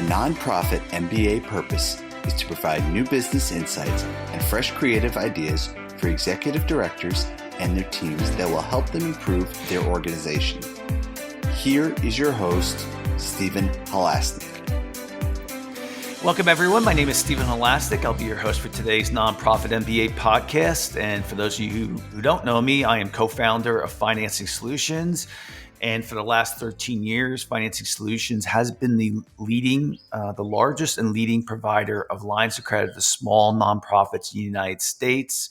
The nonprofit MBA purpose is to provide new business insights and fresh creative ideas for executive directors and their teams that will help them improve their organization. Here is your host, Stephen Halasnik. Welcome, everyone. My name is Stephen Halasnik. I'll be your host for today's Nonprofit MBA podcast. And for those of you who don't know me, I am co-founder of Financing Solutions. And for the last 13 years, Financing Solutions has been the largest and leading provider of lines of credit to small nonprofits in the United States.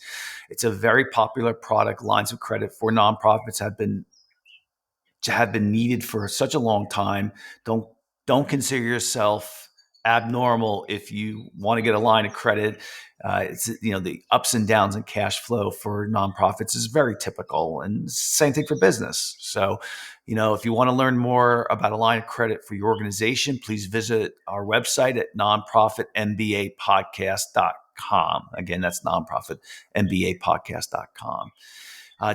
It's a very popular product. Lines of credit for nonprofits have been needed for such a long time. Don't consider yourself abnormal if you want to get a line of credit. It's the ups and downs in cash flow for nonprofits is very typical, and same thing for business. So, if you want to learn more about a line of credit for your organization, please visit our website at nonprofitmbapodcast.com. Again, that's nonprofitmbapodcast.com.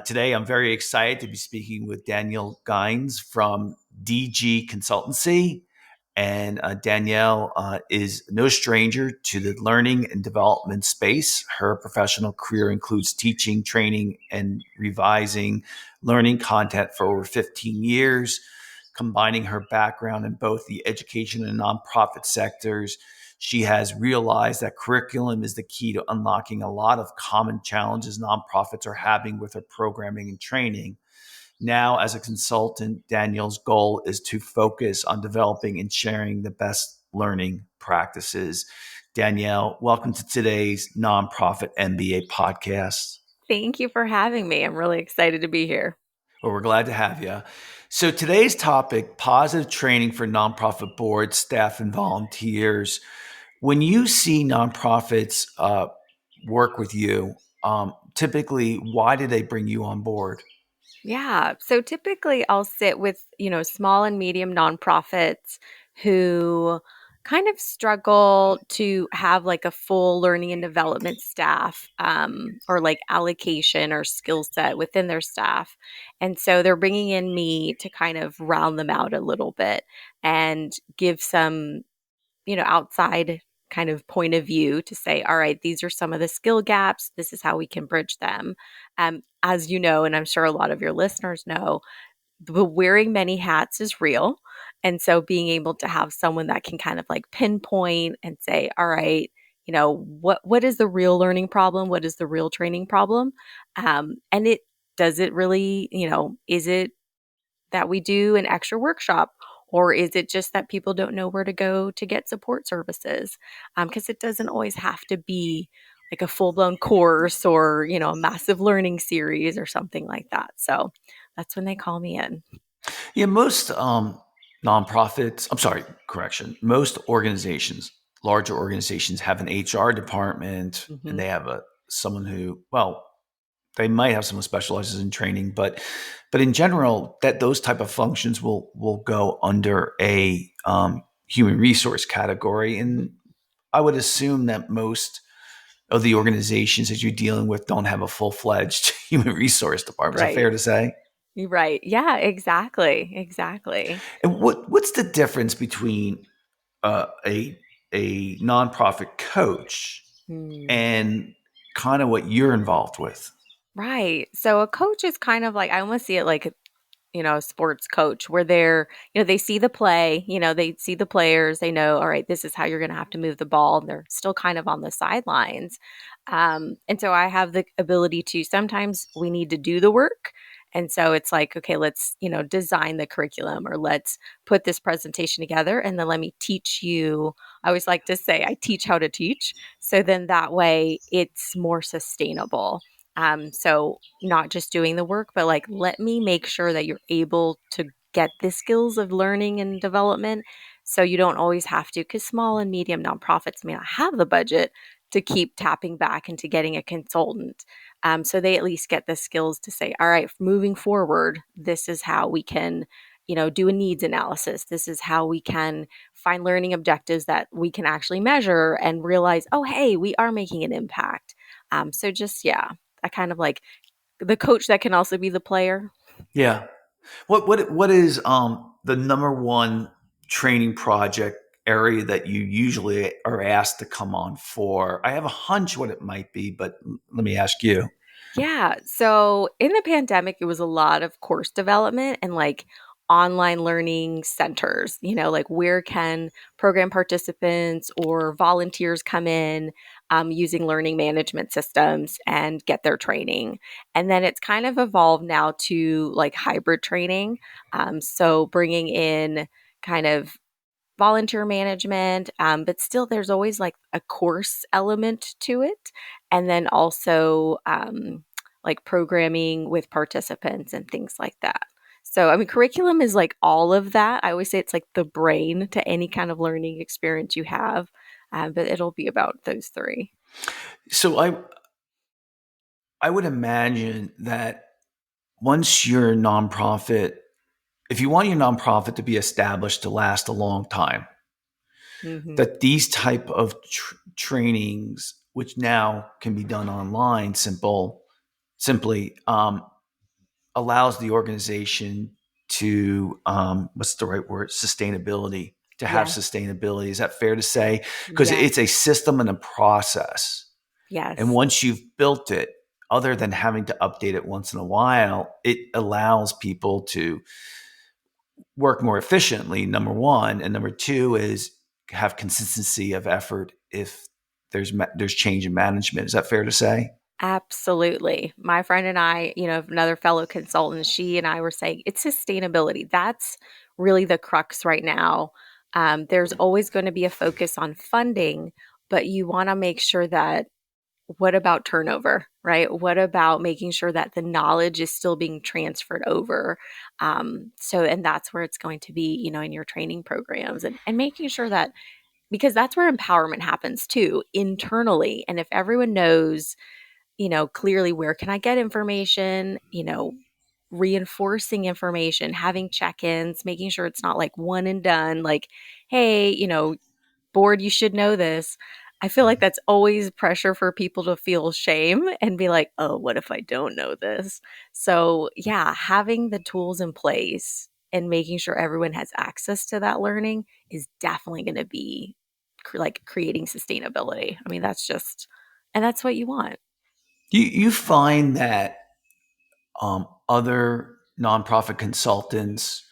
Today, I'm very excited to be speaking with Danielle Gines from DG Consultancy. And Danielle is no stranger to the learning and development space. Her professional career includes teaching, training, and revising learning content for over 15 years. Combining her background in both the education and nonprofit sectors, she has realized that curriculum is the key to unlocking a lot of common challenges nonprofits are having with their programming and training. Now, as a consultant, Danielle's goal is to focus on developing and sharing the best learning practices. Danielle, welcome to today's Nonprofit MBA podcast. Thank you for having me. I'm really excited to be here. Well, we're glad to have you. So today's topic, positive training for nonprofit boards, staff, and volunteers. When you see nonprofits work with you, typically, why do they bring you on board? Yeah. So typically I'll sit with, small and medium nonprofits who kind of struggle to have like a full learning and development staff or like allocation or skill set within their staff. And so they're bringing in me to kind of round them out a little bit and give some, outside kind of point of view to say, all right, these are some of the skill gaps. This is how we can bridge them. As you know, and I'm sure a lot of your listeners know, the wearing many hats is real. And so being able to have someone that can kind of like pinpoint and say, all right, what is the real learning problem? What is the real training problem? And does it really, is it that we do an extra workshop? Or is it just that people don't know where to go to get support services? Because it doesn't always have to be like a full-blown course or, a massive learning series or something like that. So that's when they call me in. Yeah, most most organizations, larger organizations have an HR department, and they have someone who, they might have someone who specializes in training, but in general, that those type of functions will go under a human resource category. And I would assume that most of the organizations that you're dealing with don't have a full-fledged human resource department. Right. Is that fair to say? Right. Yeah, exactly. And what's the difference between a nonprofit coach and kind of what you're involved with? Right. So a coach is kind of like, I almost see it like, a sports coach where they're, they see the play, they see the players, they know, all right, this is how you're going to have to move the ball. And they're still kind of on the sidelines. And so I have the ability to, sometimes we need to do the work. And so it's like, okay, let's, design the curriculum or let's put this presentation together and then let me teach you. I always like to say I teach how to teach. So then that way it's more sustainable. So not just doing the work, but like, let me make sure that you're able to get the skills of learning and development. So you don't always have to, because small and medium nonprofits may not have the budget to keep tapping back into getting a consultant. So they at least get the skills to say, all right, moving forward, this is how we can, do a needs analysis. This is how we can find learning objectives that we can actually measure and realize, oh, hey, we are making an impact. So just, I kind of like the coach that can also be the player. Yeah. What is the number one training project area that you usually are asked to come on for? I have a hunch what it might be, but let me ask you. Yeah. So in the pandemic, it was a lot of course development and like online learning centers, like where can program participants or volunteers come in using learning management systems and get their training. And then it's kind of evolved now to like hybrid training. So bringing in kind of volunteer management, but still there's always like a course element to it. And then also like programming with participants and things like that. So, I mean, curriculum is like all of that. I always say it's like the brain to any kind of learning experience you have, but it'll be about those three. So I would imagine that once your nonprofit, if you want your nonprofit to be established to last a long time, Hmm. that these type of trainings, which now can be done online, simply allows the organization to what's the right word? Sustainability. To have Yes. sustainability. Is that fair to say? Because Yes. it's a system and a process. And Yes. once you've built it, other than having to update it once in a while, it allows people to work more efficiently, number one. And number two is have consistency of effort if there's change in management. Is that fair to say? Absolutely. My friend and I, another fellow consultant, she and I were saying it's sustainability. That's really the crux right now. There's always going to be a focus on funding, but you want to make sure that what about turnover, right? What about making sure that the knowledge is still being transferred over? And that's where it's going to be, in your training programs and making sure that because that's where empowerment happens too, internally. And if everyone knows clearly where can I get information, reinforcing information, having check-ins, making sure it's not like one and done, like, hey, board, you should know this. I feel like that's always pressure for people to feel shame and be like, oh, what if I don't know this? So, yeah, having the tools in place and making sure everyone has access to that learning is definitely going to be like creating sustainability. I mean, and that's what you want. You find that other nonprofit consultants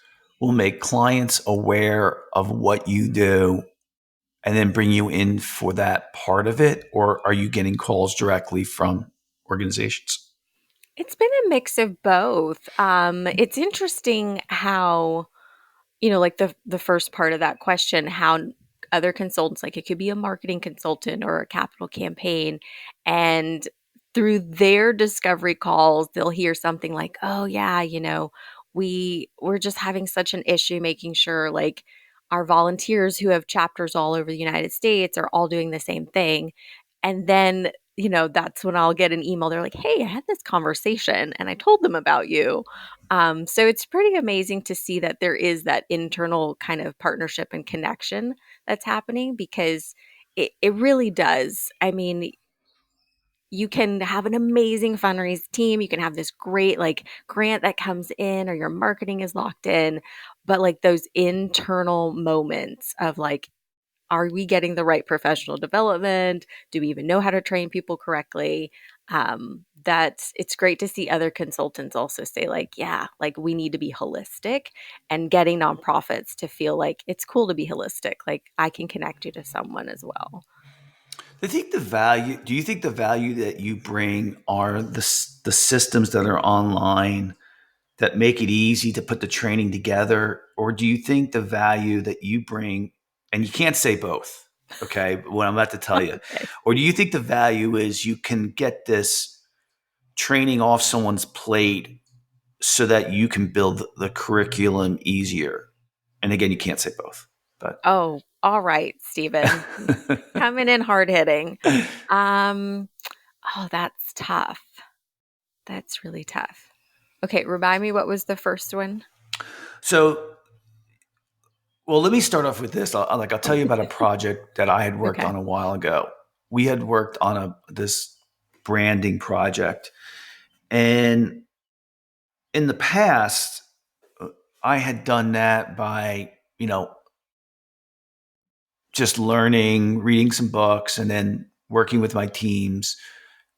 will make clients aware of what you do and then bring you in for that part of it, or are you getting calls directly from organizations? It's been a mix of both. It's interesting how, like the first part of that question, how other consultants, like it could be a marketing consultant or a capital campaign, and through their discovery calls, they'll hear something like, "Oh yeah, we're just having such an issue making sure like our volunteers who have chapters all over the United States are all doing the same thing." And then that's when I'll get an email. They're like, "Hey, I had this conversation and I told them about you." So it's pretty amazing to see that there is that internal kind of partnership and connection that's happening because it really does. I mean, you can have an amazing fundraise team. You can have this great like grant that comes in or your marketing is locked in. But like those internal moments of like, are we getting the right professional development? Do we even know how to train people correctly? It's great to see other consultants also say like, yeah, like we need to be holistic and getting nonprofits to feel like it's cool to be holistic. Like I can connect you to someone as well. Do you think the value that you bring are the systems that are online that make it easy to put the training together? Or do you think the value that you bring, and you can't say both, okay, what I'm about to tell you, Okay. or do you think the value is you can get this training off someone's plate so that you can build the curriculum easier? And again, you can't say both, but. Oh, all right, Stephen. Coming in hard hitting. Um, oh, that's tough. That's really tough. Okay, remind me what was the first one? So, well, let me start off with this. I'll tell you about a project that I had worked Okay. on a while ago. We had worked on this branding project, and in the past, I had done that by just learning, reading some books, and then working with my teams,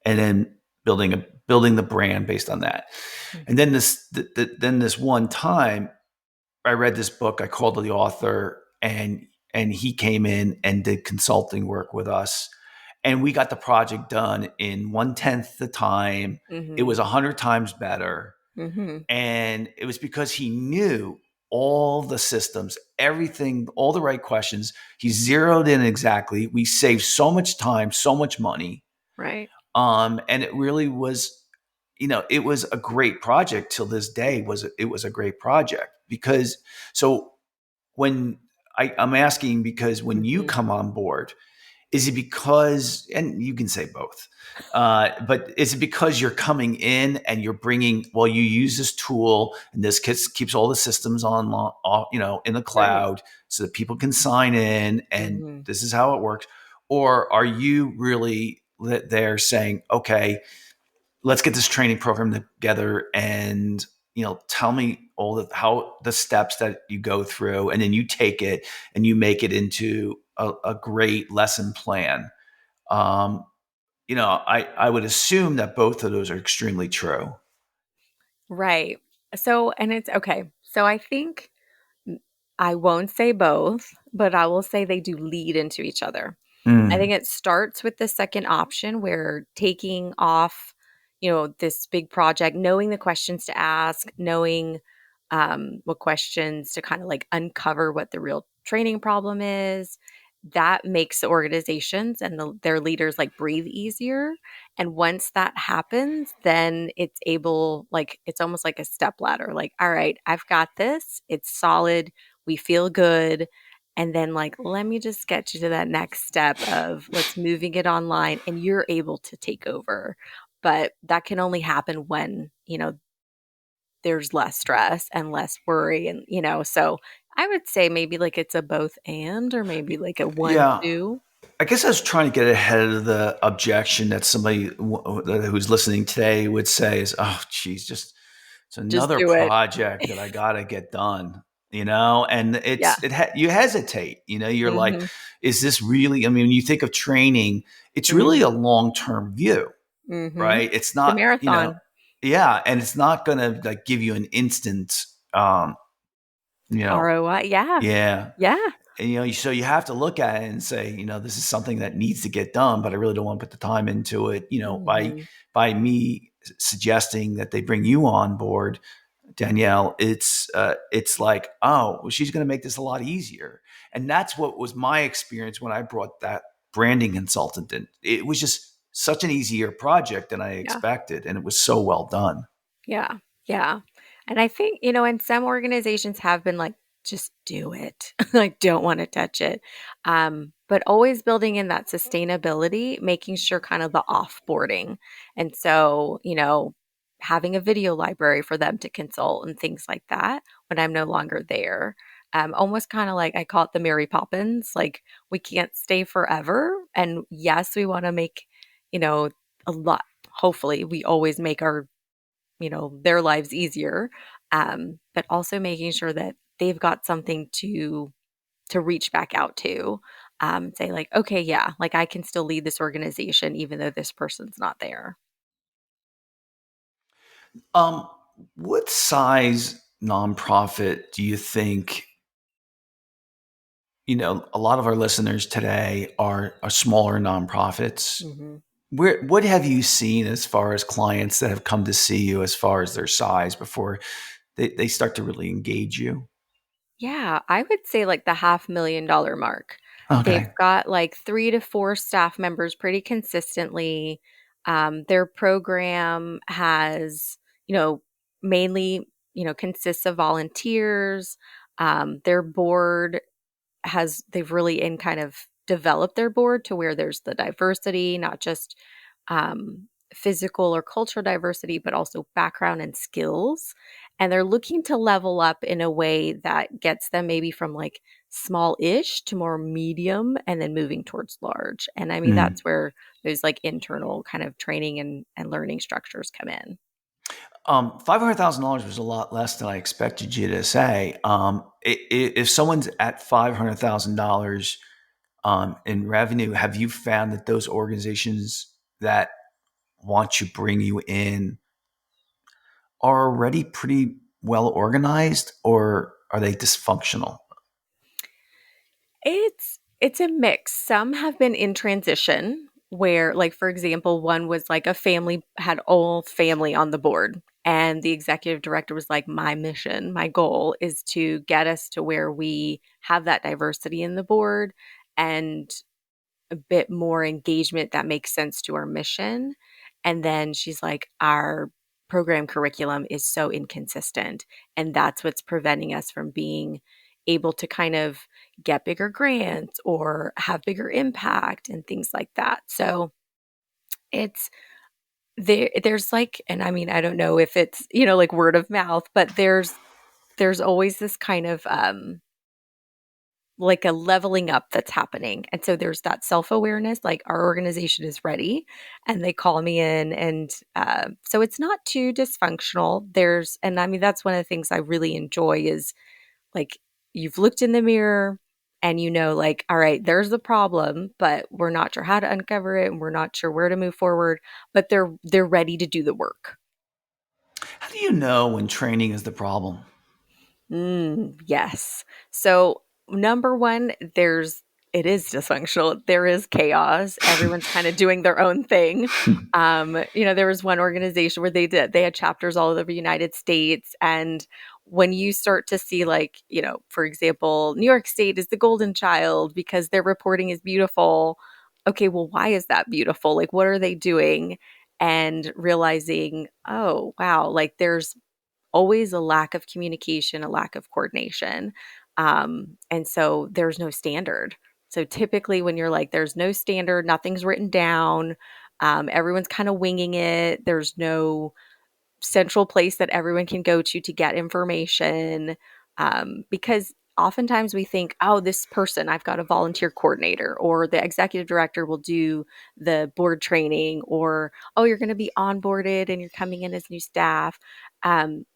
and then building the brand based on that. And then this one time, I read this book. I called the author, and he came in and did consulting work with us, and we got the project done in 1/10 the time. It Mm-hmm. was 100 times better, Mm-hmm. and it was because he knew all the systems, everything, all the right questions. He zeroed in exactly. We saved so much time, so much money, Right. and it really was, it was a great project till this day. It was a great project because so when I'm asking because when you Mm-hmm. come on board, is it because, and you can say both, but is it because you're coming in and you're bringing, well, you use this tool and this keeps all the systems in the Right. cloud so that people can sign in and Mm-hmm. this is how it works? Or are you really there saying, okay, let's get this training program together and tell me how the steps that you go through, and then you take it and you make it into a great lesson plan. I would assume that both of those are extremely true. Right. So, and it's okay. So I think I won't say both, but I will say they do lead into each other. I think Mm. it starts with the second option where taking off, this big project, knowing the questions to ask, knowing what questions to kind of like uncover what the real training problem is, that makes the organizations and their leaders like breathe easier. And once that happens, then it's able, like, it's almost like a step ladder. Like, all right, I've got this. It's solid. We feel good. And then, like, let me just get you to that next step of let's moving it online and you're able to take over. But that can only happen when, there's less stress and less worry. And, so I would say maybe like it's a both and, or maybe like a one, Yeah. two. I guess I was trying to get ahead of the objection that somebody who's listening today would say is, oh, geez, it's Just another do it. project that I got to get done, and Yeah. you hesitate, you're like, Hmm. is this really, I mean, when you think of training, it's really Hmm. a long-term view, Hmm. right? It's The not, marathon. yeah. And it's not going to like give you an instant, you know, ROI. Yeah. yeah. Yeah. And, so you have to look at it and say, this is something that needs to get done, but I really don't want to put the time into it, Hmm. by me suggesting that they bring you on board, Danielle. It's like, oh, well, she's going to make this a lot easier. And that's what was my experience when I brought that branding consultant in. It was just such an easier project than I Yeah. expected. And it was so well done. Yeah. Yeah. And I think, and some organizations have been like, just do it. Like, don't want to touch it. But always building in that sustainability, making sure kind of the offboarding. And so, having a video library for them to consult and things like that when I'm no longer there. Almost kind of like I call it the Mary Poppins. Like, we can't stay forever. And yes, we want to make, you know, a lot. Hopefully, we always make our their lives easier, but also making sure that they've got something to reach back out to, say like, okay, yeah, like I can still lead this organization even though this person's not there. Um, what size nonprofit do you think, a lot of our listeners today are smaller nonprofits? Hmm. What have you seen as far as clients that have come to see you as far as their size before they start to really engage you? Yeah, I would say like the $500,000 mark. They've Okay. got like 3 to 4 staff members pretty consistently. Their program has, you know, mainly, consists of volunteers. Their board they've really in kind of developed their board to where there's the diversity, not just physical or cultural diversity, but also background and skills. And they're looking to level up in a way that gets them maybe from like small ish to more medium and then moving towards large. And I mean, Mm. that's where those like internal kind of training and learning structures come in. $500,000 was a lot less than I expected you to say. If someone's at $500,000, in revenue, have you found that those organizations that want to bring you in are already pretty well organized, or are they dysfunctional? It's a mix. Some have been in transition where, like, for example, one was like a family had all family on the board, and the executive director was like, my mission, my goal is to get us to where we have that diversity in the board and a bit more engagement that makes sense to our mission. And then she's like, our program curriculum is so inconsistent. And that's what's preventing us from being able to kind of get bigger grants or have bigger impact and things like that. So it's there's like, and I mean, I don't know if it's, like word of mouth, but there's always this kind of like a leveling up that's happening. And so there's that self awareness, like our organization is ready, and they call me in. And so it's not too dysfunctional. And I mean, that's one of the things I really enjoy is like you've looked in the mirror and like, all right, there's the problem, but we're not sure how to uncover it and we're not sure where to move forward, but they're ready to do the work. How do you know when training is the problem? Yes. So number one, it is dysfunctional. There is chaos. Everyone's kind of doing their own thing. There was one organization where they had chapters all over the United States. And when you start to see like, for example, New York State is the golden child because their reporting is beautiful. Okay, well, why is that beautiful? Like, what are they doing? And realizing, oh, wow, like there's always a lack of communication, a lack of coordination. And so there's no standard. So typically, when you're like, there's no standard, nothing's written down, everyone's kind of winging it, there's no central place that everyone can go to get information. Because oftentimes we think, oh, this person, I've got a volunteer coordinator, or the executive director will do the board training, or, oh, you're going to be onboarded and you're coming in as new staff.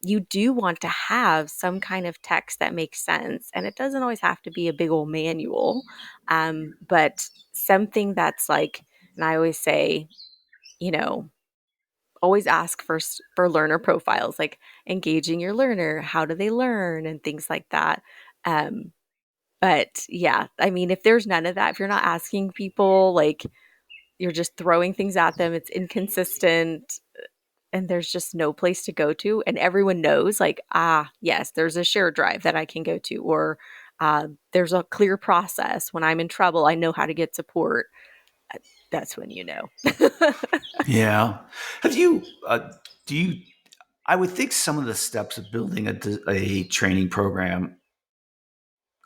You do want to have some kind of text that makes sense. And it doesn't always have to be a big old manual, but something that's like, and I always say, you know, always ask first for learner profiles, like engaging your learner, how do they learn, and things like that. Um, but yeah, I mean, if there's none of that, if you're not asking people, like you're just throwing things at them, it's inconsistent, and there's just no place to go to, and everyone knows, like, yes, there's a shared drive that I can go to, or there's a clear process. When I'm in trouble, I know how to get support. That's when you know. Yeah. Have you, do you, I would think some of the steps of building a training program,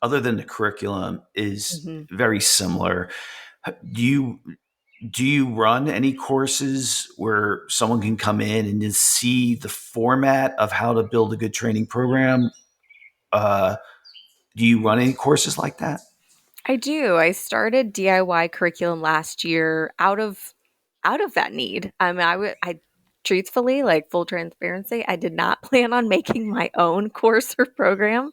other than the curriculum, is Mhm. very similar. Do you run any courses where someone can come in and just see the format of how to build a good training program? Uh, do you run any courses like that? I do. I started DIY curriculum last year out of that need. I truthfully, like full transparency, I did not plan on making my own course or program,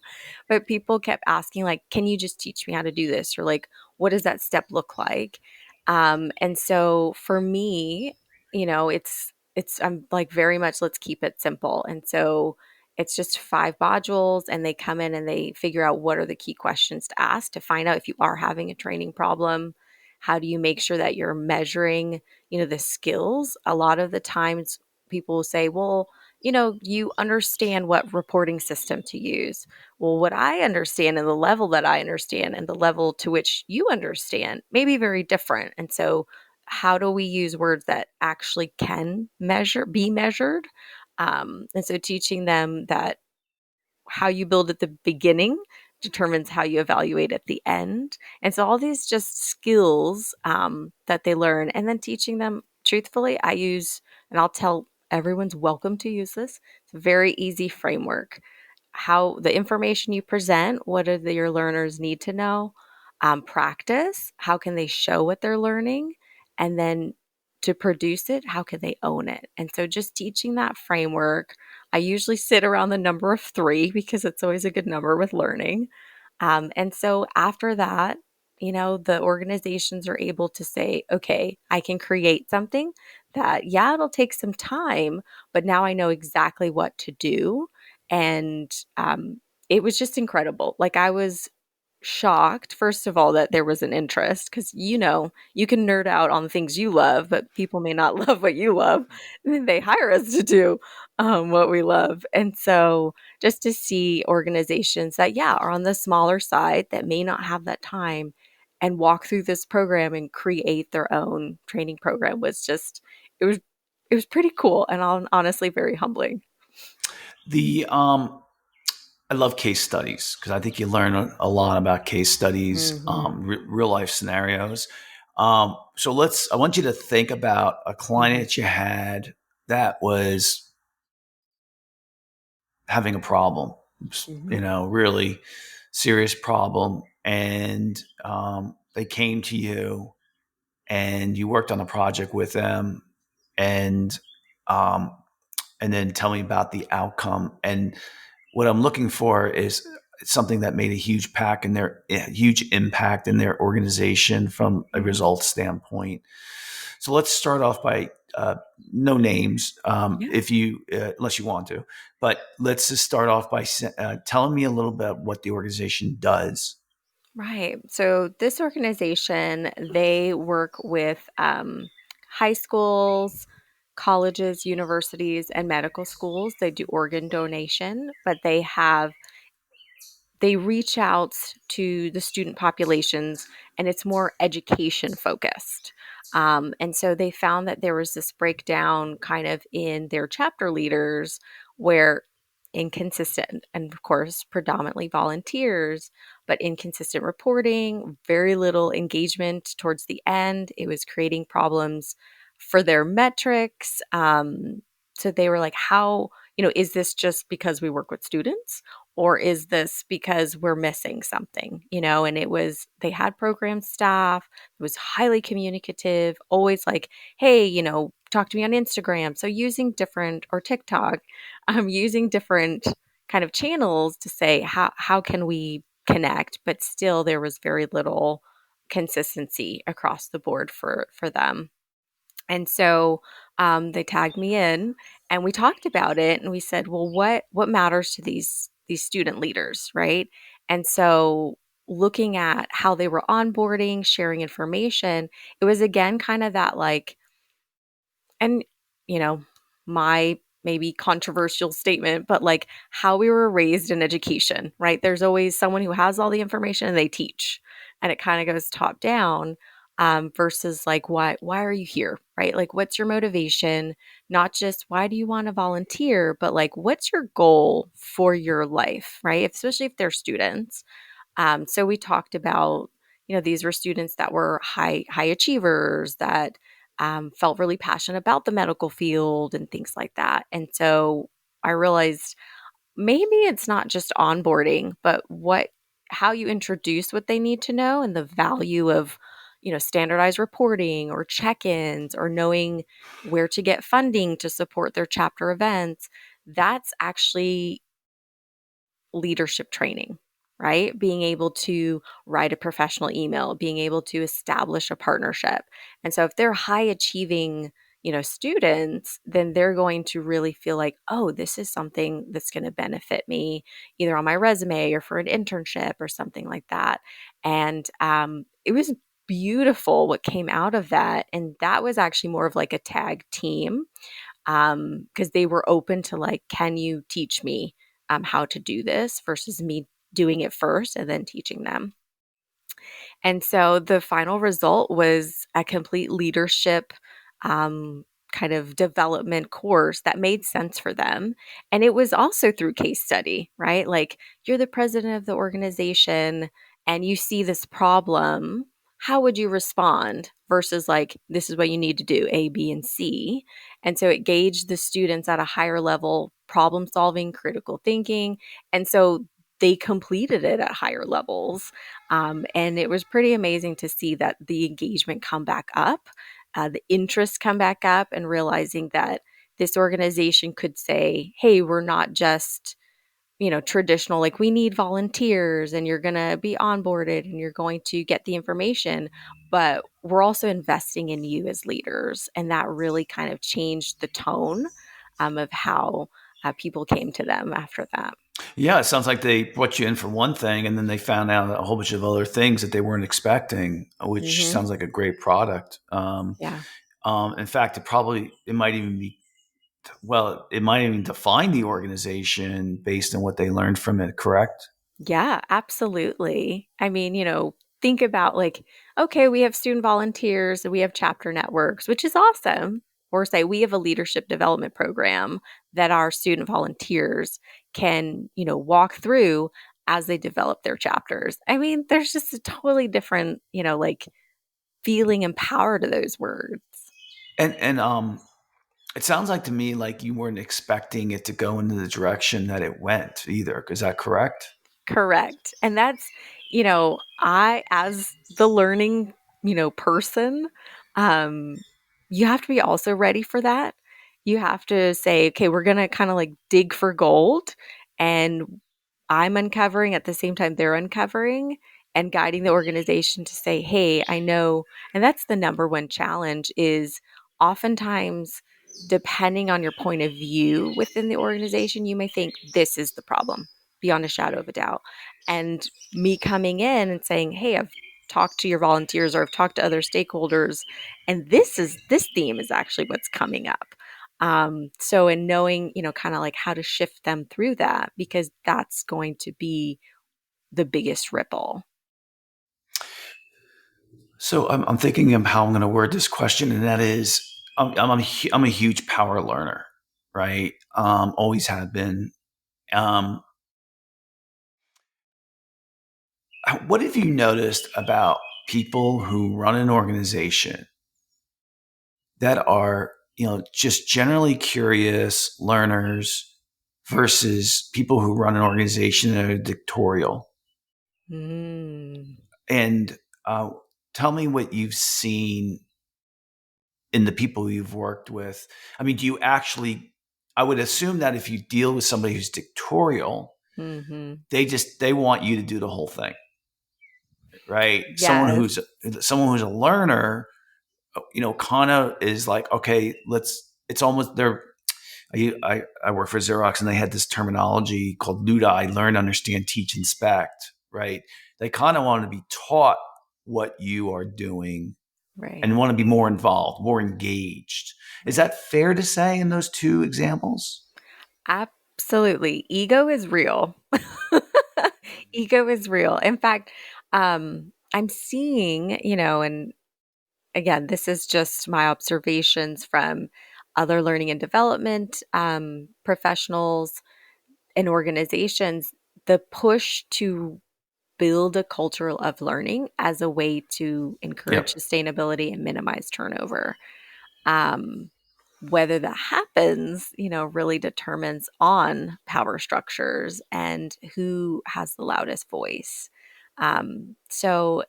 but people kept asking like, "Can you just teach me how to do this?" or like, "What does that step look like?" And so for me, I'm like very much let's keep it simple. And so it's just 5 modules, and they come in and they figure out what are the key questions to ask to find out if you are having a training problem. How do you make sure that you're measuring, the skills? A lot of the times people will say, well, you understand what reporting system to use. Well, what I understand and the level that I understand and the level to which you understand may be very different. And so, how do we use words that actually can be measured? And so teaching them that how you build at the beginning determines how you evaluate at the end. And so all these just skills that they learn, and then teaching them truthfully, I use, and I'll tell everyone's welcome to use this. It's a very easy framework. How the information you present, what do your learners need to know? Practice, how can they show what they're learning? And then to produce it, how can they own it? And so just teaching that framework, I usually sit around the number of 3 because it's always a good number with learning. And so after that, the organizations are able to say, okay, I can create something that, yeah, it'll take some time, but now I know exactly what to do. And it was just incredible. Like, I was shocked, first of all, that there was an interest because, you can nerd out on the things you love, but people may not love what you love. And then they hire us to do what we love. And so just to see organizations that, yeah, are on the smaller side that may not have that time and walk through this program and create their own training program was just, it was pretty cool and honestly very humbling. The I love case studies because I think you learn a lot about case studies, Hmm. real life scenarios. So I want you to think about a client Hmm. that you had that was having a problem, Hmm. really serious problem. And they came to you and you worked on a project with them and, um, and then tell me about the outcome. And what I'm looking for is something that made a huge impact in their organization from a Hmm. results standpoint. So let's start off by no names, Yeah. if you unless you want to, but let's just start off by telling me a little bit what the organization does. Right. So this organization, they work with high schools, colleges, universities, and medical schools. They do organ donation, but they reach out to the student populations and it's more education focused. And so they found that there was this breakdown kind of in their chapter leaders where inconsistent, and of course, predominantly volunteers, but inconsistent reporting, very little engagement towards the end. It was creating problems for their metrics. So they were like, is this just because we work with students? Or is this because we're missing something? And they had program staff, it was highly communicative, always like, hey, talk to me on Instagram. So using different, or TikTok, using different kind of channels to say, how can we connect? But still, there was very little consistency across the board for them. And so they tagged me in and we talked about it and we said, well, what matters to these student leaders, right? And so looking at how they were onboarding, sharing information, it was again kind of that like, and you know, my maybe controversial statement, but like how we were raised in education, right? There's always someone who has all the information and they teach, and it kind of goes top down. Versus like why are you here, right? Like what's your motivation? Not just why do you want to volunteer, but like what's your goal for your life, right? Especially if they're students. So we talked about, these were students that were high achievers that felt really passionate about the medical field and things like that. And so I realized maybe it's not just onboarding, but how you introduce what they need to know and the value of, standardized reporting or check-ins or knowing where to get funding to support their chapter events. That's actually leadership training, right? Being able to write a professional email, being able to establish a partnership. And so if they're high achieving, students, then they're going to really feel like, oh, this is something that's going to benefit me either on my resume or for an internship or something like that. And it was beautiful what came out of that. And that was actually more of like a tag team because they were open to like, can you teach me how to do this versus me doing it first and then teaching them. And so the final result was a complete leadership kind of development course that made sense for them. And it was also through case study, right? Like you're the president of the organization and you see this problem. How would you respond versus like, this is what you need to do, A, B, and C? And so it gauged the students at a higher level, problem solving, critical thinking. And so they completed it at higher levels. And it was pretty amazing to see that the engagement come back up, the interest come back up, and realizing that this organization could say, hey, we're not just traditional, like we need volunteers and you're going to be onboarded and you're going to get the information, but we're also investing in you as leaders. And that really kind of changed the tone of how people came to them after that. Yeah, it sounds like they brought you in for one thing and then they found out a whole bunch of other things that they weren't expecting, which Hmm. sounds like a great product. Yeah. In fact, it might even be, well, it might even define the organization based on what they learned from it, correct? Yeah, absolutely. I mean, think about like, okay, we have student volunteers and we have chapter networks, which is awesome. Or say we have a leadership development program that our student volunteers can, walk through as they develop their chapters. I mean, there's just a totally different, like feeling and power to those words. And it sounds like to me like you weren't expecting it to go into the direction that it went either. Is that correct? Correct. And that's, I, as the learning, person, um, you have to be also ready for that. You have to say, okay, we're going to kind of like dig for gold. And I'm uncovering at the same time they're uncovering and guiding the organization to say, hey, I know. And that's the number one challenge is oftentimes, depending on your point of view within the organization, you may think this is the problem beyond a shadow of a doubt. And me coming in and saying, hey, I've talked to your volunteers or I've talked to other stakeholders, and this theme is actually what's coming up. So in knowing, kind of like how to shift them through that, because that's going to be the biggest ripple. So I'm thinking of how I'm going to word this question, and that is, I'm a huge power learner, right? Always have been. Um, what have you noticed about people who run an organization that are, just generally curious learners versus people who run an organization that are dictatorial? Mm. And tell me what you've seen in the people you've worked with. I mean, do you actually, I would assume that if you deal with somebody who's dictatorial, Hmm. they want you to do the whole thing, right? Yes. Someone who's a learner, kind of is like, okay, it's almost they're, I work for Xerox and they had this terminology called LUDI, learn, understand, teach, inspect, right? They kind of want to be taught what you are doing Right. and want to be more involved, more engaged. Is Right. that fair to say in those two examples? Absolutely. Ego is real. Ego is real. In fact, I'm seeing, and again, this is just my observations from other learning and development professionals and organizations, the push to build a culture of learning as a way to encourage Yep. sustainability and minimize turnover. Um, whether that happens, really determines on power structures and who has the loudest voice. So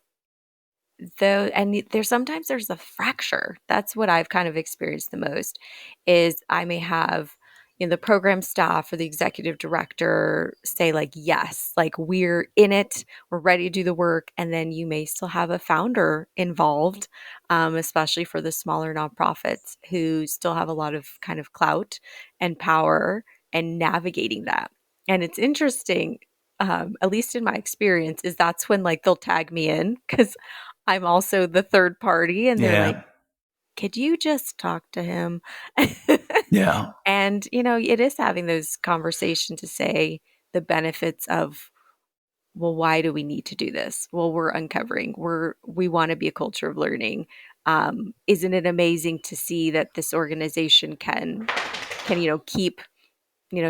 though, and there's a fracture. That's what I've kind of experienced the most is I may have, the program staff or the executive director say like, yes, like we're in it, we're ready to do the work. And then you may still have a founder involved, especially for the smaller nonprofits who still have a lot of kind of clout and power and navigating that. And it's interesting, at least in my experience, is that's when like they'll tag me in because I'm also the third party and they're like, Yeah. could you just talk to him? Yeah. And, it is having those conversations to say the benefits of, well, why do we need to do this? Well, we're uncovering, we want to be a culture of learning. Isn't it amazing to see that this organization can, keep,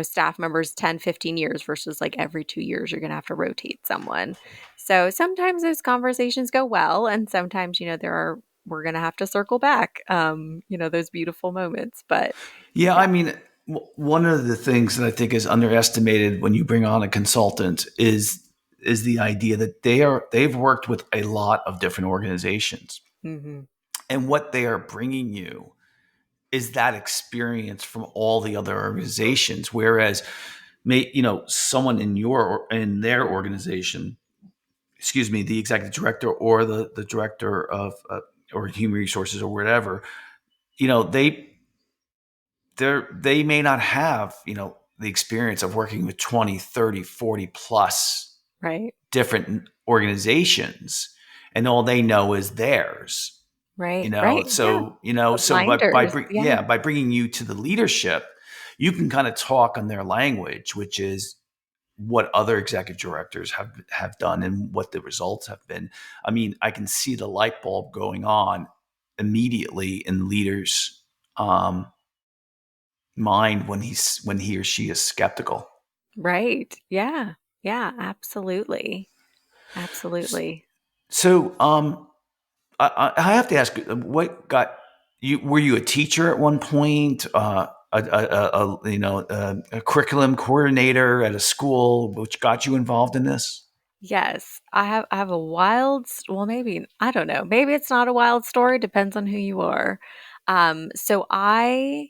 staff members 10, 15 years versus like every 2 years, you're going to have to rotate someone. So sometimes those conversations go well. And sometimes, we're going to have to circle back, those beautiful moments. But Yeah. yeah. I mean, one of the things that I think is underestimated when you bring on a consultant is the idea that they've worked with a lot of different organizations, Hmm. and what they are bringing you is that experience from all the other organizations. Whereas someone in their organization, excuse me, the executive director or the director of or human resources or whatever, you know, they may not have, the experience of working with 20, 30, 40 plus Right. different organizations, and all they know is theirs. Right. Right. Yeah. The So blinders. Yeah. by bringing you to the leadership, you can kind of talk on their language, which is what other executive directors have done and what the results have been. I mean, I can see the light bulb going on immediately in leaders' mind when he or she is skeptical. Right. Yeah. Yeah. Absolutely. Absolutely. So, I have to ask, what got you? Were you a teacher at one point? A curriculum coordinator at a school, which got you involved in this? Yes, I have a well, maybe I don't know. Maybe it's not a wild story, depends on who you are. So I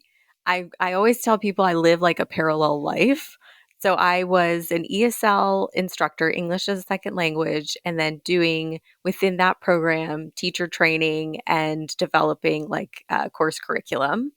always tell people I live like a parallel life. So I was an ESL instructor, English as a second language, and then doing within that program teacher training and developing like course curriculum.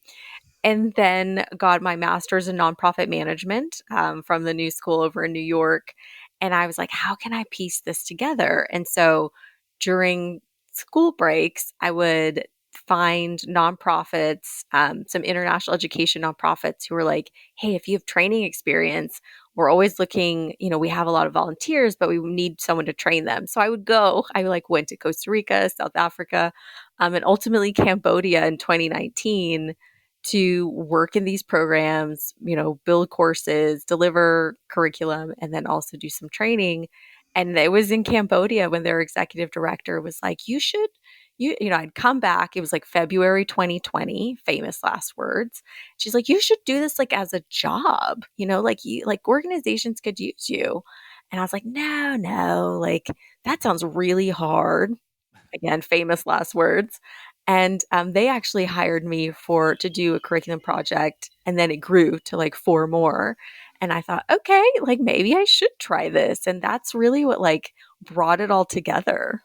And then got my master's in nonprofit management from the New School over in New York. And I was like, how can I piece this together? And so during school breaks, I would find nonprofits, some international education nonprofits who were like, hey, if you have training experience, we're always looking, we have a lot of volunteers, but we need someone to train them. So I would go, I like went to Costa Rica, South Africa, and ultimately Cambodia in 2019 to work in these programs, build courses, deliver curriculum, and then also do some training. And it was in Cambodia when their executive director was like, I'd come back. It was like February 2020, famous last words. She's like, you should do this like as a job, like organizations could use you. And I was like, no, like that sounds really hard. Again, famous last words. And they actually hired me to do a curriculum project, and then it grew to like 4 more. And I thought, okay, like maybe I should try this. And that's really what like brought it all together.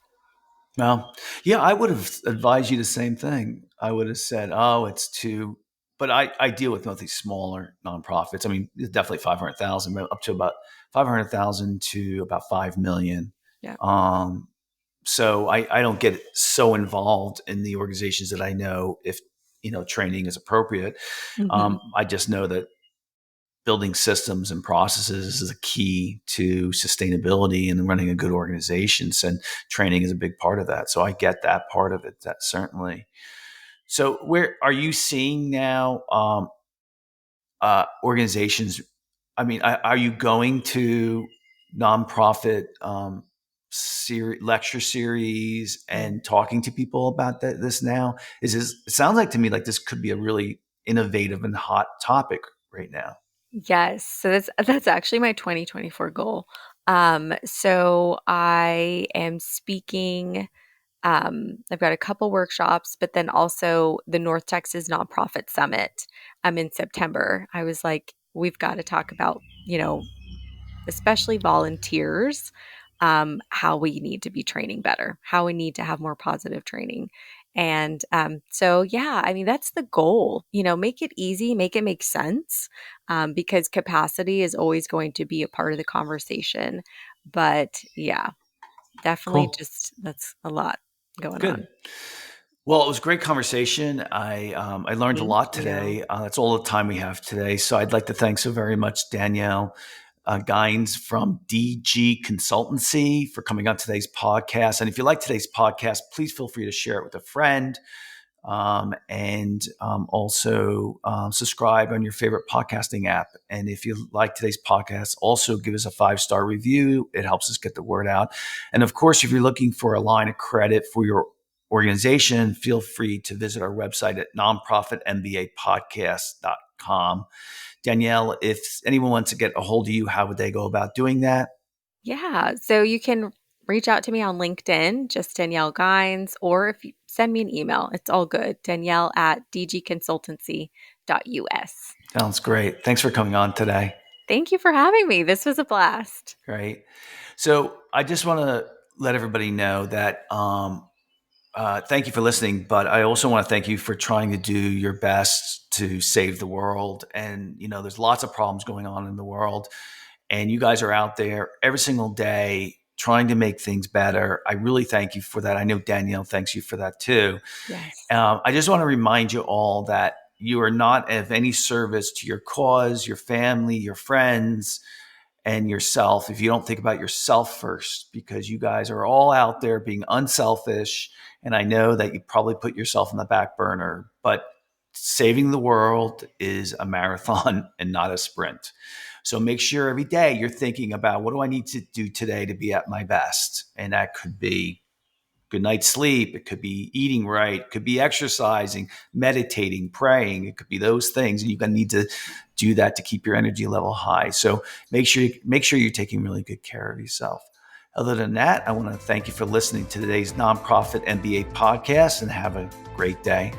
Well, yeah, I would have advised you the same thing. I would have said, "Oh, it's too." But I deal with mostly smaller nonprofits. I mean, it's definitely 500,000, up to about 500,000 to about 5 million. Yeah. So I don't get so involved in the organizations that I know if training is appropriate. Hmm. I just know that building systems and processes is a key to sustainability and running a good organization. And training is a big part of that. So I get that part of it. That certainly. So where are you seeing now organizations? I mean, are you going to nonprofit lecture series and talking to people about this now? It sounds like to me like this could be a really innovative and hot topic right now. Yes. So that's actually my 2024 goal. So I am speaking. I've got a couple workshops, but then also the North Texas Nonprofit Summit. In September. I was like, we've got to talk about, especially volunteers, how we need to be training better, how we need to have more positive training. And so, yeah, I mean, that's the goal, make it easy, make it make sense, because capacity is always going to be a part of the conversation. But yeah, definitely Cool. that's a lot going Good. on. Well, it was a great conversation. I learned a Thank lot you. today. That's all the time we have today. So I'd like to thank so very much Danielle Gines from DG Consultancy for coming on today's podcast. And if you like today's podcast, please feel free to share it with a friend. And also subscribe on your favorite podcasting app. And if you like today's podcast, also give us a 5-star review. It helps us get the word out. And of course, if you're looking for a line of credit for your organization, feel free to visit our website at nonprofitmbapodcast.com. Danielle, if anyone wants to get a hold of you, how would they go about doing that? Yeah. So you can reach out to me on LinkedIn, just Danielle Gines, or if you send me an email, it's all good. Danielle at dgconsultancy.us. Sounds great. Thanks for coming on today. Thank you for having me. This was a blast. Great. So I just want to let everybody know that thank you for listening, but I also want to thank you for trying to do your best to save the world. And, there's lots of problems going on in the world, and you guys are out there every single day trying to make things better. I really thank you for that. I know Danielle thanks you for that too. Yes. I just want to remind you all that you are not of any service to your cause, your family, your friends, and yourself if you don't think about yourself first, because you guys are all out there being unselfish. And I know that you probably put yourself on the back burner, but saving the world is a marathon and not a sprint. So make sure every day you're thinking about, what do I need to do today to be at my best? And that could be good night's sleep. It could be eating right. It could be exercising, meditating, praying. It could be those things. And you're going to need to do that to keep your energy level high. So make sure you're taking really good care of yourself. Other than that, I want to thank you for listening to today's Nonprofit MBA podcast, and have a great day.